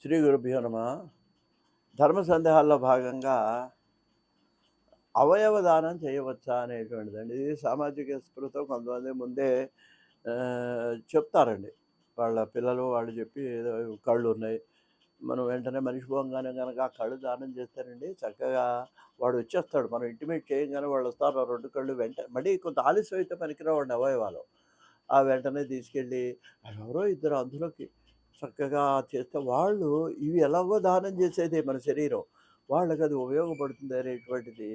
శ్రీ గురుభ్యో నమ. ధర్మ సందేహాల్లో భాగంగా అవయవ దానం చేయవచ్చా అనేటువంటిదండి. ఇది సామాజిక స్పృహతో కొంతమంది ముందే చెప్తారండి. వాళ్ళ పిల్లలు వాళ్ళు చెప్పి ఏదో కళ్ళు ఉన్నాయి, మనం వెంటనే మనిషి పోగానే కనుక ఆ కళ్ళు దానం చేస్తారండి చక్కగా వాడు వచ్చేస్తాడు. మనం ఇంటిమేట్ చేయంగానే వాళ్ళు వస్తారు. ఆ 2 కళ్ళు మళ్ళీ కొంత ఆలస్యం అయితే పనికిరావండి అవయవాలు. ఆ వెంటనే తీసుకెళ్ళి ఎవరో ఇద్దరు అందులోకి చక్కగా చేస్తే వాళ్ళు ఇవి ఎలాగో దానం చేసేదే మన శరీరం. వాళ్ళకది ఉపయోగపడుతుంది అనేటువంటిది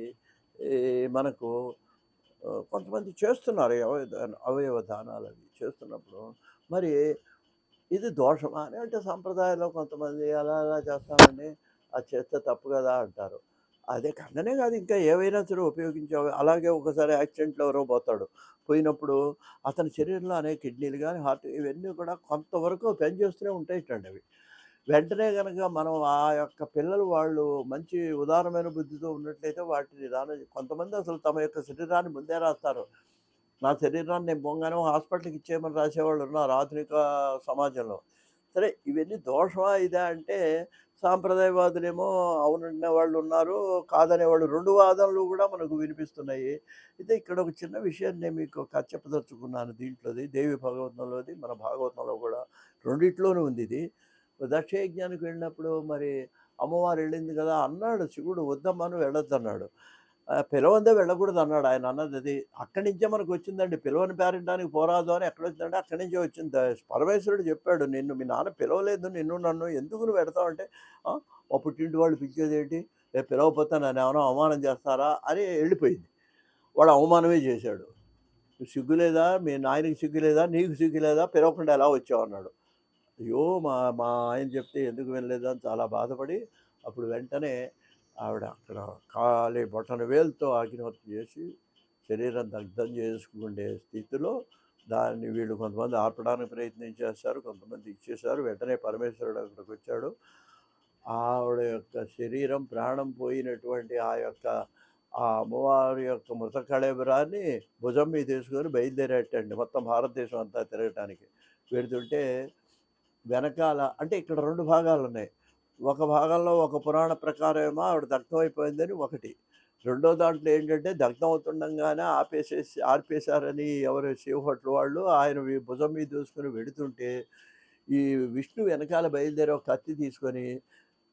ఈ మనకు కొంతమంది చేస్తున్నారు. ఈ అవయవ దానాలవి చేస్తున్నప్పుడు మరి ఇది దోషమా అని అంటే సంప్రదాయంలో కొంతమంది అలా అలా చేస్తామండి. అది చేస్తే తప్పు కదా అంటారు. అదే కండనే కాదు, ఇంకా ఏవైనా సరే ఉపయోగించేవి. అలాగే ఒకసారి యాక్సిడెంట్‌లో ఎవరో పోతాడు. పోయినప్పుడు అతని శరీరంలో అనేక కిడ్నీలు గాని, హార్ట్ ఇవన్నీ కూడా కొంతవరకు పనిచేస్తూనే ఉంటాయిటండి అవి. వెంటనే గనక మనం ఆ యొక్క పిల్లలు వాళ్ళు మంచి ఉదారమైన బుద్ధితో ఉన్నట్లయితే వాటిని దానం కొంతమంది అసలు తమ యొక్క శరీరాన్ని ముందే రాస్తారు. నా శరీరాన్ని నేను పోంగానే హాస్పిటల్‌కి ఇచ్చేయమని రాసేవాళ్ళు ఉన్నారు ఆధునిక సమాజంలో. సరే ఇవన్నీ దోషమా ఇదా అంటే సాంప్రదాయవాదులేమో అవుననే వాళ్ళున్నారు, కాదనేవాళ్ళు 2 వాదనలు గూడా మనకు వినిపిస్తున్నాయి. అయితే ఇక్కడ ఒక చిన్న విషయాన్ని నేను మీకు చెప్పదలుచుకున్నాను దీంట్లోది. దేవి భాగవతంలోది, మన భాగవతంలో గూడా రెండిట్లోనూ ఉందిది. దక్షయజ్ఞానికి వెళ్ళినప్పుడు మరి అమ్మవారు వెళ్ళింది కదా! అన్నాడు శివుడు, వద్దమ్మా నువ్వు వెళ్ళొద్దన్నాడు. పిలవందే వెళ్ళకూడదన్నాడు. ఆయన అన్నదది. అక్కడి నుంచే మనకొచ్చిందండి. పిలవని పేరంటానికి పోరాదు అని ఎక్కడొచ్చిందంటే అక్కడి నుంచే వచ్చింది. పరమేశ్వరుడు చెప్పాడు, నిన్ను మీ నాన్న పిలవలేదు నిన్ను నన్ను ఎందుకు నువ్వు వెడతావంటే, మా పుట్టింటి వాళ్ళు పిలిచేదేంటి? రేపు పిలవకపోతే నన్నేమన్నా అవమానం చేస్తారా అని వెళ్ళిపోయింది. వాడు అవమానమే చేశాడు. సిగ్గు లేదా? మీ నాయనకి సిగ్గు లేదా? నీకు సిగ్గు లేదా? పిలవకుండా ఎలా వచ్చావన్నాడు. అయ్యో! మా మా ఆయన చెప్తే ఎందుకు వినలేదు అని చాలా బాధపడి అప్పుడు వెంటనే ఆవిడ అక్కడ కాలి బొటన వేలుతో అగ్నిహోత్రం చేసి శరీరం దగ్ధం చేసుకునే స్థితిలో దాన్ని వీళ్ళు కొంతమంది ఆర్పడానికి ప్రయత్నం చేశారు. కొంతమంది ఇచ్చేశారు. వెంటనే పరమేశ్వరుడు అక్కడికొచ్చాడు. ఆవిడ యొక్క శరీరం ప్రాణం పోయినటువంటి ఆ అమ్మవారి యొక్క మృత కళేబరాన్ని భుజం మీదేసుకొని బయలుదేరేటండి మొత్తం భారతదేశం అంతా తిరగటానికి. వెడుతుంటే వెనకాల అంటే ఇక్కడ 2 భాగాలున్నాయి. ఒక భాగంలో ఒక పురాణ ప్రకారం ఏమో ఆవిడ దగ్ధమైపోయిందని ఒకటి. రెండో దాంట్లో ఏంటంటే దగ్ధం అవుతుండంగానే ఆర్పేశారని ఎవరు శివభట్లు వాళ్ళు ఆయన భుజం మీద దూసుకొని వెడుతుంటే, ఈ విష్ణువు వెనకాల బయలుదేరి ఒక కత్తి తీసుకొని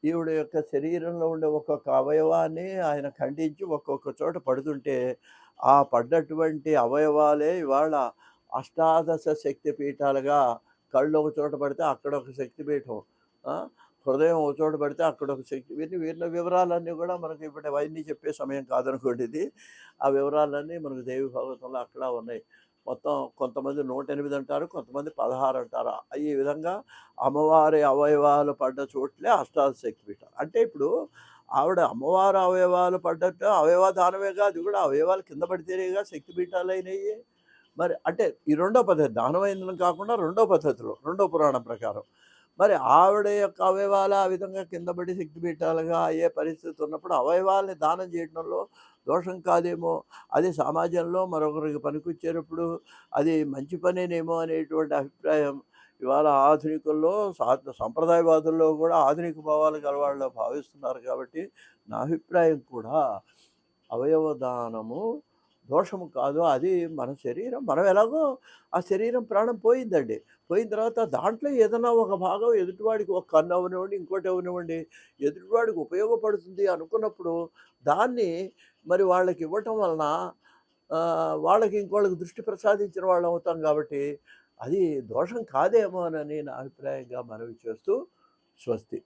ఈవిడ యొక్క శరీరంలో ఉండే ఒక్కొక్క అవయవాన్ని ఆయన ఖండించి ఒక్కొక్క చోట పడుతుంటే, ఆ పడ్డటువంటి అవయవాలే ఇవాళ అష్టాదశ శక్తి పీఠాలుగా కళ్ళు ఒక చోట పడితే అక్కడ ఒక శక్తిపీఠం. ఆ! హృదయం ఒక చోట పడితే అక్కడ ఒక శక్తి వీళ్ళ వివరాలన్నీ కూడా మనకి ఇప్పుడు అవన్నీ చెప్పే సమయం కాదనుకోండి ఇది. ఆ వివరాలన్నీ మనకు దేవి భాగవతంలో అక్కడ ఉన్నాయి. మొత్తం కొంతమంది 108 అంటారు, కొంతమంది 16 అంటారు. ఈ విధంగా అమ్మవారి అవయవాలు పడ్డ చోట్లే అష్టాదశ శక్తిపీఠాలు. అంటే ఇప్పుడు ఆవిడ అమ్మవారి అవయవాలు పడ్డట్టు అవయవ దానమేగా, అది కూడా అవయవాలు కింద పడితేనేగా శక్తిపీఠాలయినయి. మరి అంటే ఈ రెండో పద్ధతి దానమైందని కాకుండా రెండో పద్ధతిలో, రెండో పురాణం ప్రకారం. మరి ఆవిడ యొక్క అవయవాలు ఆ విధంగా కింద పడి శక్తిపీఠాలుగా అయ్యే పరిస్థితి ఉన్నప్పుడు అవయవాల్ని దానం చేయడంలో దోషం కాదేమో! అది సమాజంలో మరొకరికి పనికొచ్చేటప్పుడు అది మంచి పనేనేమో అనేటువంటి అభిప్రాయం ఇవాళ ఆధునికుల్లో సంప్రదాయవాదుల్లో కూడా ఆధునిక భావాలు గలవాళ్ళు భావిస్తున్నారు కాబట్టి, నా అభిప్రాయం కూడా అవయవ దానము దోషము కాదు. అది మన శరీరం. మనం ఎలాగో ఆ శరీరం ప్రాణం పోయిందండి. పోయిన తర్వాత దాంట్లో ఏదన్నా ఒక భాగం ఎదుటివాడికి ఒక కన్ను అవ్వనివ్వండి, ఇంకోటి అవ్వనివ్వండి, ఎదుటివాడికి ఉపయోగపడుతుంది అనుకున్నప్పుడు దాన్ని మరి వాళ్ళకి ఇవ్వటం వలన వాళ్ళకి ఇంకోళ్ళకి దృష్టి ప్రసాదించిన వాళ్ళం అవుతాం కాబట్టి, అది దోషం కాదేమోనని నా అభిప్రాయంగా మనవి చేస్తూ స్వస్తి.